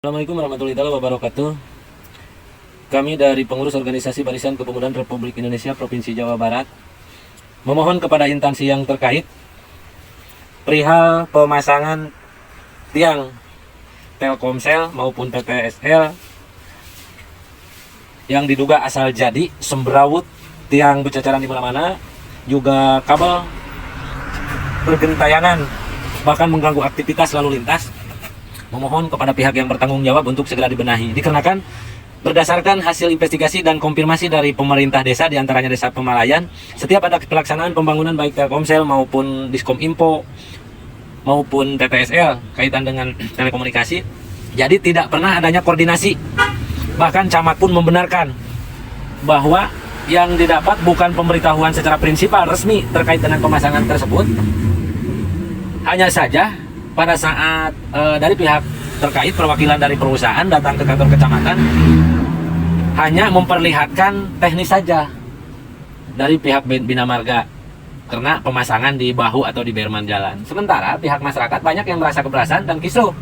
Assalamualaikum warahmatullahi wabarakatuh. Kami dari pengurus organisasi Barisan Kepemudaan Republik Indonesia Provinsi Jawa Barat memohon kepada instansi yang terkait perihal pemasangan tiang Telkomsel maupun PTSL yang diduga asal jadi semberawut, tiang berceceran di mana-mana, juga kabel bergentayangan bahkan mengganggu aktivitas lalu lintas. Memohon kepada pihak yang bertanggung jawab untuk segera dibenahi. Dikarenakan berdasarkan hasil investigasi dan konfirmasi dari pemerintah desa, diantaranya Desa Pemalayan, setiap ada pelaksanaan pembangunan baik Telkomsel maupun Diskominfo maupun TTSL kaitan dengan telekomunikasi, jadi tidak pernah adanya koordinasi. Bahkan camat pun membenarkan bahwa yang didapat bukan pemberitahuan secara prinsipal resmi terkait dengan pemasangan tersebut. Hanya saja pada saat dari pihak terkait, perwakilan dari perusahaan datang ke kantor kecamatan, hanya memperlihatkan teknis saja dari pihak Bina Marga karena pemasangan di bahu atau di berman jalan. Sementara pihak masyarakat banyak yang merasa keberatan dan kisruh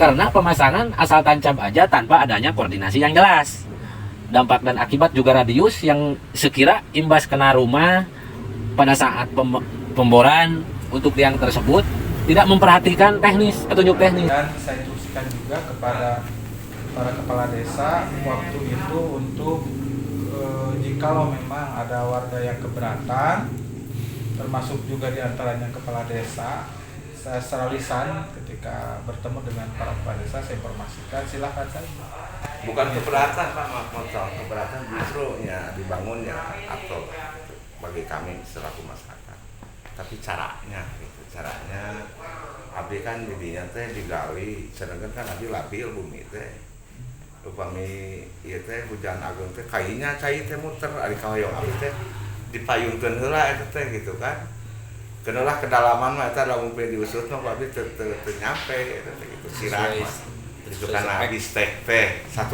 karena pemasangan asal tancap aja tanpa adanya koordinasi yang jelas. Dampak dan akibat juga radius yang sekira imbas kena rumah pada saat pemboran untuk tiang tersebut tidak memperhatikan teknis, petunjuk teknis. Dan saya instruksikan juga kepada para kepala desa waktu itu untuk jikalau memang ada warga yang keberatan, termasuk juga diantaranya kepala desa, saya secara lisan ketika bertemu dengan para kepala desa saya informasikan silahkan saja. Bukan keberatan Pak, maaf keberatan justru ya dibangunnya atau bagi kami selaku masyarakat. Tapi caranya gitu, caranya abdi kan jadinya teh digali, sedangkan kan abdi labil bumi teh. Upami ieu teh hujan agung teh kayunya cai teh muter ari kahoyong abdi teh dipayungkeun heula eta teh gitu kan. Kenalah kedalaman mah eta lamun pe diusut mah abdi teu nyampe eta teh gitu sirah mah. Itu kana bistek teh 1,40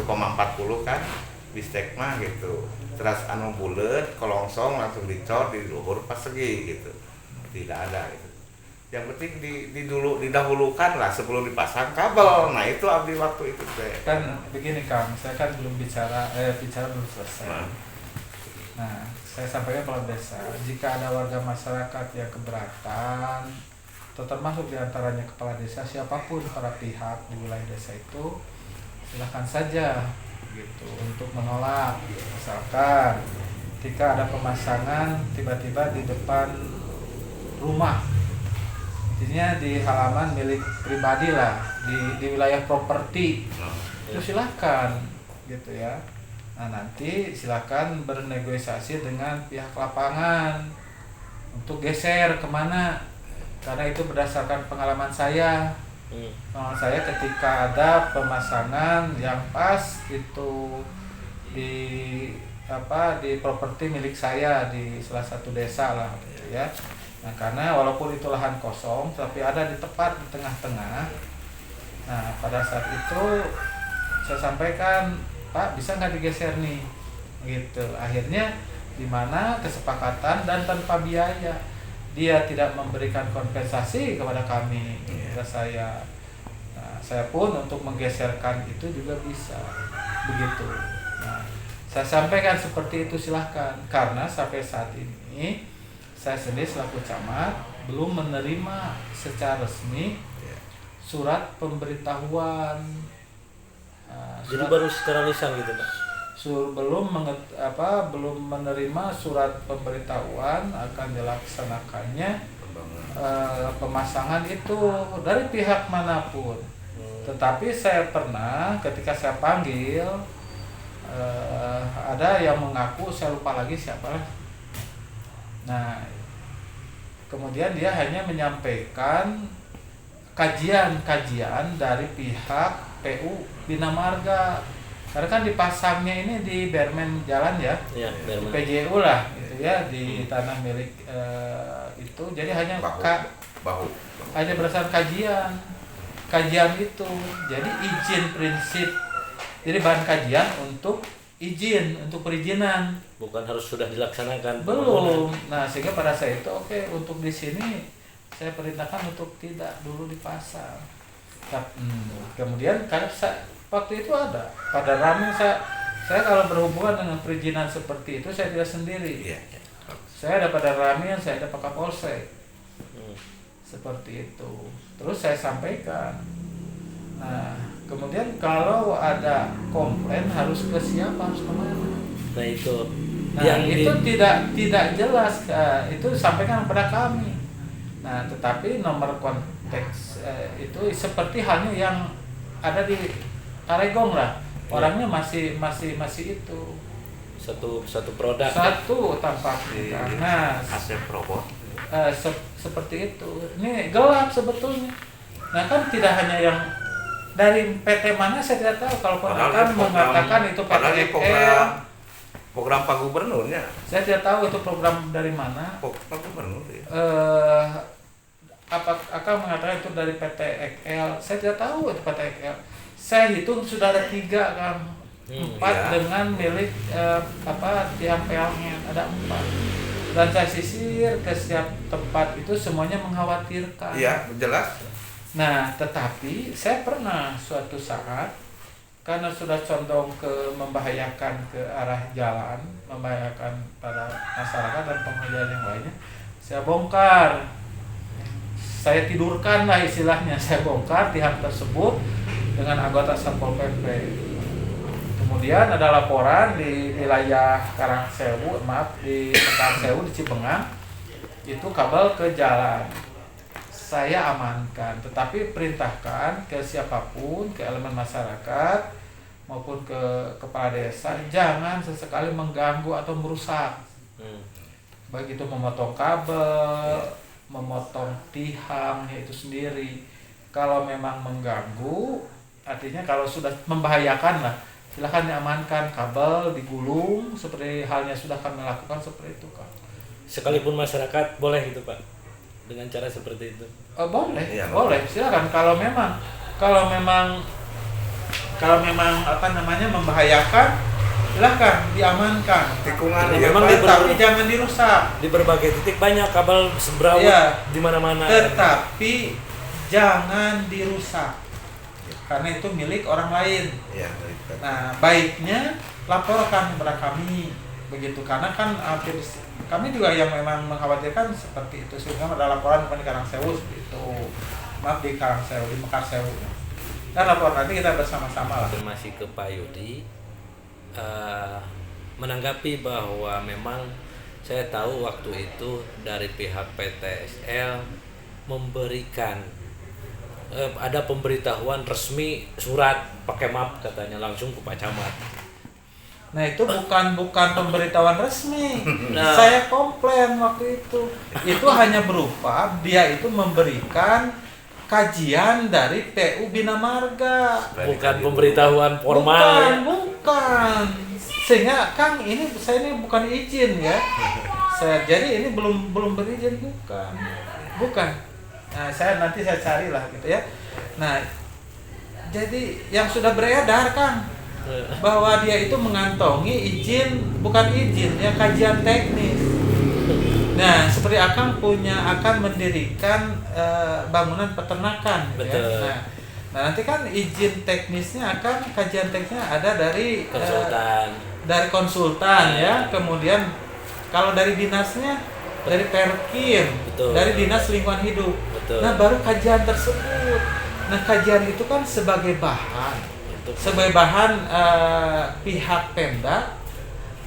kan. Bistek mah gitu. Terus anu buleut kolongsong langsung dicor di luhur persegi gitu. Tidak ada itu. Yang penting didahulukan lah sebelum dipasang kabel. Nah itu abdi waktu itu teh. Kan begini Kang, saya kan belum bicara belum selesai. Nah, saya sampaikan kepada desa, jika ada warga masyarakat yang keberatan, atau termasuk diantaranya kepala desa, siapapun para pihak di wilayah desa itu, silahkan saja gitu untuk menolak. Misalkan ketika ada pemasangan tiba-tiba di depan rumah, intinya di halaman milik pribadi lah, di wilayah properti, itu silahkan gitu ya. Nah nanti silahkan bernegosiasi dengan pihak lapangan untuk geser kemana, karena itu berdasarkan pengalaman saya. Pengalaman saya ketika ada pemasangan yang pas itu di properti milik saya di salah satu desa lah gitu ya. Nah karena walaupun itu lahan kosong tapi ada di tepat di tengah-tengah. Nah pada saat itu saya sampaikan, Pak bisa nggak digeser nih gitu. Akhirnya di mana kesepakatan dan tanpa biaya, dia tidak memberikan kompensasi kepada kami, kepada saya. Nah, saya pun untuk menggeserkan itu juga bisa begitu. Nah saya sampaikan seperti itu silahkan, karena sampai saat ini saya sendiri selaku camat belum menerima secara resmi surat pemberitahuan. Jadi baru secara lisan gitu Pak. Belum menerima surat pemberitahuan akan dilaksanakannya pemasangan itu dari pihak manapun. Tetapi saya pernah ketika saya panggil ada yang mengaku, saya lupa lagi siapa. Nah, kemudian dia hanya menyampaikan kajian dari pihak PU Bina Marga. Karena kan dipasangnya ini di bermen jalan ya, bermen. PJU lah gitu ya, di tanah milik itu. Jadi hanya hanya berdasarkan kajian itu. Jadi izin prinsip. Jadi bahan kajian untuk izin, untuk perizinan. Bukan harus sudah dilaksanakan. Belum. Nah, sehingga pada saat itu oke, untuk di sini saya perintahkan untuk tidak dulu dipasang. Kemudian kan waktu itu ada pada rame saya kalau berhubungan dengan perizinan seperti itu saya tidak sendiri. Iya. Saya ada pada rame, saya ada Pak Kapolsek. Seperti itu. Terus saya sampaikan. Nah, kemudian kalau ada komplain harus ke siapa, harus kemana? Nah itu. Nah, itu tidak jelas, itu sampaikan kepada kami. Nah, tetapi nomor konteks itu seperti halnya yang ada di Taregong lah. Orangnya masih itu. Satu produk. Satu tampaknya. Nah, Asep robot. Seperti itu. Ini gelap sebetulnya. Nah, kan tidak hanya yang dari PT mana saya tidak tahu. Kalau akan mengatakan itu PT program Pak Gubernurnya. Saya tidak tahu itu program dari mana. Pak Gubernur ya. Apa akan mengatakan itu dari PT XL? Saya tidak tahu itu PT XL. Saya hitung sudah ada 3 kan, 4 iya. dengan milik tiang PLN ada 4. Dan saya sisir ke setiap tempat itu semuanya mengkhawatirkan. Iya, jelas. Nah, tetapi saya pernah suatu saat karena sudah condong ke membahayakan ke arah jalan, membahayakan pada masyarakat dan pengguna yang lainnya, saya bongkar. Saya tidurkan lah istilahnya, saya bongkar tiang tersebut dengan anggota Satpol PP. Kemudian ada laporan di wilayah Karangsewu, di Karangsewu di Cipengang, itu kabel ke jalan. Saya amankan, tetapi perintahkan ke siapapun, ke elemen masyarakat maupun ke kepala desa, jangan sesekali mengganggu atau merusak. Baik itu memotong kabel, memotong tiangnya itu sendiri. Kalau memang mengganggu, artinya kalau sudah membahayakan lah, silakan diamankan, kabel digulung seperti halnya sudah kami lakukan seperti itu kan. Sekalipun masyarakat boleh gitu Pak, dengan cara seperti itu. Boleh, ya, boleh, silakan. Kalau memang membahayakan, silakan diamankan. Tikungan ya, memang tapi jangan dirusak. Di berbagai titik banyak kabel sembraut di mana-mana. Tetapi jangan dirusak. Karena itu milik orang lain. Ya, Nah, baiknya laporkan kepada kami begitu, karena kan kami juga yang memang mengkhawatirkan seperti itu, sehingga ada laporan di Karangsewu seperti itu. Maaf, di Karangsewu, di Mekarsewu. Dan lapor nanti kita bersama-sama lah. Masih ke Pak Yudi, menanggapi bahwa memang saya tahu waktu itu dari pihak PTSL memberikan ada pemberitahuan resmi, surat pakai map katanya langsung ke Pak Camat. Nah, itu bukan pemberitahuan resmi. Nah. Saya komplain waktu itu. Itu hanya berupa dia itu memberikan kajian dari PU Bina Marga. Bukan pemberitahuan formal. Bukan. Sehingga Kang, saya ini bukan izin ya. Jadi ini belum berizin, bukan. Nah, nanti saya carilah gitu ya. Nah, jadi yang sudah beredar Kang, bahwa dia itu mengantongi bukan izin ya, kajian teknis. Nah, seperti akan mendirikan bangunan peternakan. Betul. Ya. Nah, nanti kan izin teknisnya kajian teknisnya ada dari konsultan ya. Kemudian kalau dari dinasnya dari Perkin, betul, dari Dinas Lingkungan Hidup. Betul. Nah, baru kajian tersebut. Nah, kajian itu kan sebagai bahan pihak Pemda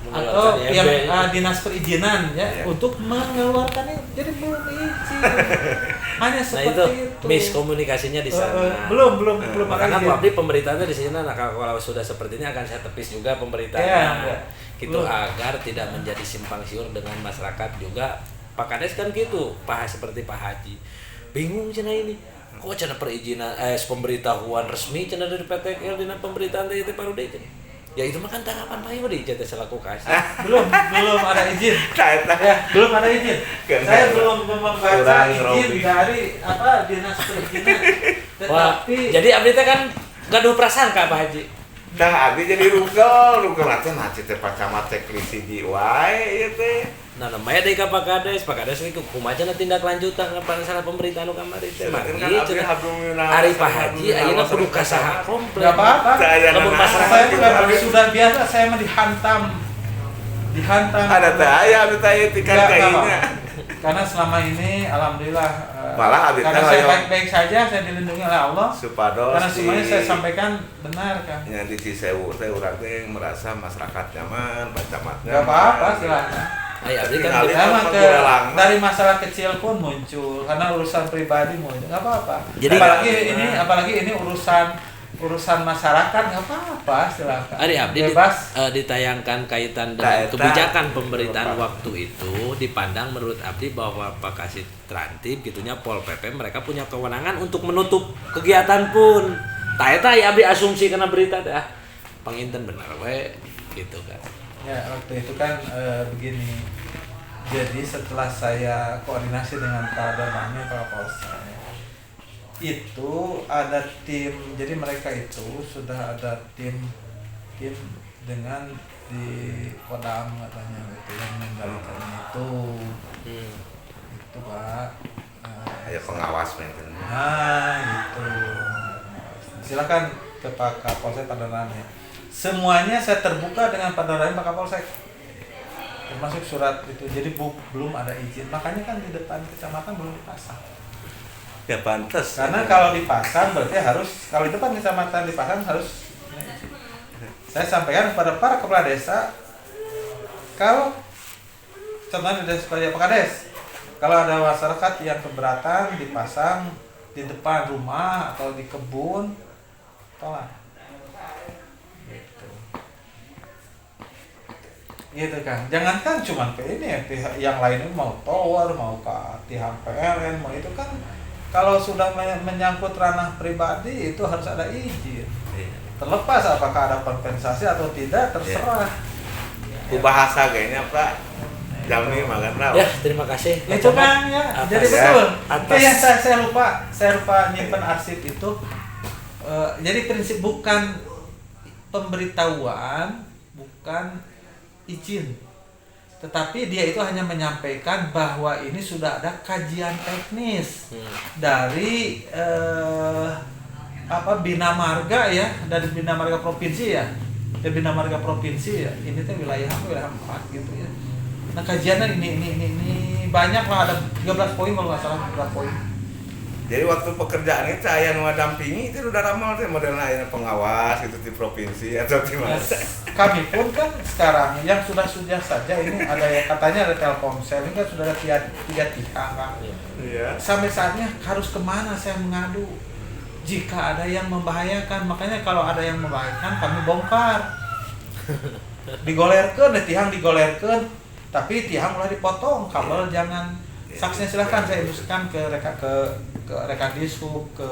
atau yang dinas perizinan ya, untuk mengeluarkan ini. Jadi belum izin. Hanya seperti itu. Miskomunikasinya di sana. Belum Karena ada izin. pemerintahnya di sini, nah kalau sudah seperti ini akan saya tepis juga pemerintahnya. Ya. Gitu agar tidak menjadi simpang siur dengan masyarakat juga. Pak Kades kan gitu, seperti Pak Haji. Bingung cina ini. Kok cina perizinan pemberitahuan resmi cina dari PTKL dengan pemberitaan dari Parude. Ya itu mah kan tanggapan Pak Yudi jadi selaku kasih. belum ada izin. Ya, belum ada izin. Saya belum membaca izin dari dinas perizinan. Tetapi jadi abdi teh kan gaduh prasangka Pak Haji. Abdi jadi rugel aja nah Pak Camat cek lisi di wae ieu teh. Nah, namanya dari Pak Kades itu kumaha tindak lanjutan pada salah pemerintahan nu kamari teh mah gitu. Ari Pak Haji ayeuna kudu kasaha komplek. Enggak apa-apa. Lamun masyarakat Saya juga sudah biasa saya mah dihantam. Ada teh aya anu teh tikan Enggak, kayaknya. Karena selama ini alhamdulillah Malah abis karena teh saya hoyong. baik-baik saja, saya dilindungi oleh Allah. Supados Karena semuanya saya sampaikan benar kan. nya di Cisewu teh urang teh merasa masyarakat nyaman, camatnya. Enggak apa-apa silakan. Aya abdi kan Tinggalin Memang mah kurelang. dari masalah kecil pun muncul karena urusan pribadi muncul nggak apa-apa. Jadi- apalagi ini urusan masyarakat nggak apa-apa silakan. Ari abdi Bebas. ditayangkan kaitan dengan Eta. kebijakan pemerintahan Lupa. waktu itu dipandang menurut abdi bahwa Pak Kasih Trantib gitunya Pol PP mereka punya kewenangan untuk menutup kegiatan pun. Tah eta abdi asumsi karena berita dah. Panginten bener we gitu kan. Ya waktu itu kan begini. Jadi setelah saya koordinasi dengan Pak Damani, Pak Polsek, itu ada tim. Jadi mereka itu sudah ada tim dengan di Kodam katanya gitu yang mengendalikan itu. Itu Pak. Aya pengawas mungkin. Nah gitu. Silakan ke Pak Kapolsek Pak Damani. Semuanya saya terbuka dengan Pak Damani Pak Kapolsek. Termasuk surat itu. Jadi belum ada izin. Makanya kan di depan kecamatan belum dipasang. Ya pantas. Karena kalau dipasang berarti harus, kalau di depan kecamatan dipasang harus. Saya sampaikan kepada para kepala desa, kalau contohnya di desa Pak Kades, kalau ada masyarakat yang keberatan dipasang di depan rumah atau di kebun, tolak. Gitu kan, jangankan cuma ini ya, pihak yang lain mau tower, mau ke pihak PLN, mau itu kan kalau sudah menyangkut ranah pribadi itu harus ada izin. Terlepas apakah ada kompensasi atau tidak terserah. Ku bahasa kayaknya Pak. Jami makan raw. Ya, terima kasih. Itu kan ya, jadi Atas- betul. atas- Itu yang saya lupa nyimpen arsip itu. Jadi prinsip bukan pemberitahuan, bukan izin, tetapi dia itu hanya menyampaikan bahwa ini sudah ada kajian teknis dari Bina Marga ya, dari Bina Marga Provinsi ya, dari Bina Marga Provinsi ya, ini teh wilayah 4 gitu ya. Nah kajiannya ini banyak lah, ada 13 poin kalau nggak salah, 13 poin. Jadi waktu pekerjaan itu aya nu dampingi itu udah ramal teh modelna aya pengawas itu di provinsi atau di mana. Kami pun kan sekarang yang sudah saja ini ada ya katanya ada Telkomsel ini kan sudah ada tiga pihak kan. Iya. Sampai saatnya harus kemana saya mengadu jika ada yang membahayakan, makanya kalau ada yang membahayakan kami bongkar, digolerkan, tiang digolerkan, tapi tiang mulai dipotong, kabel jangan. Saksinya silahkan saya induskan ke rekan dishub, ke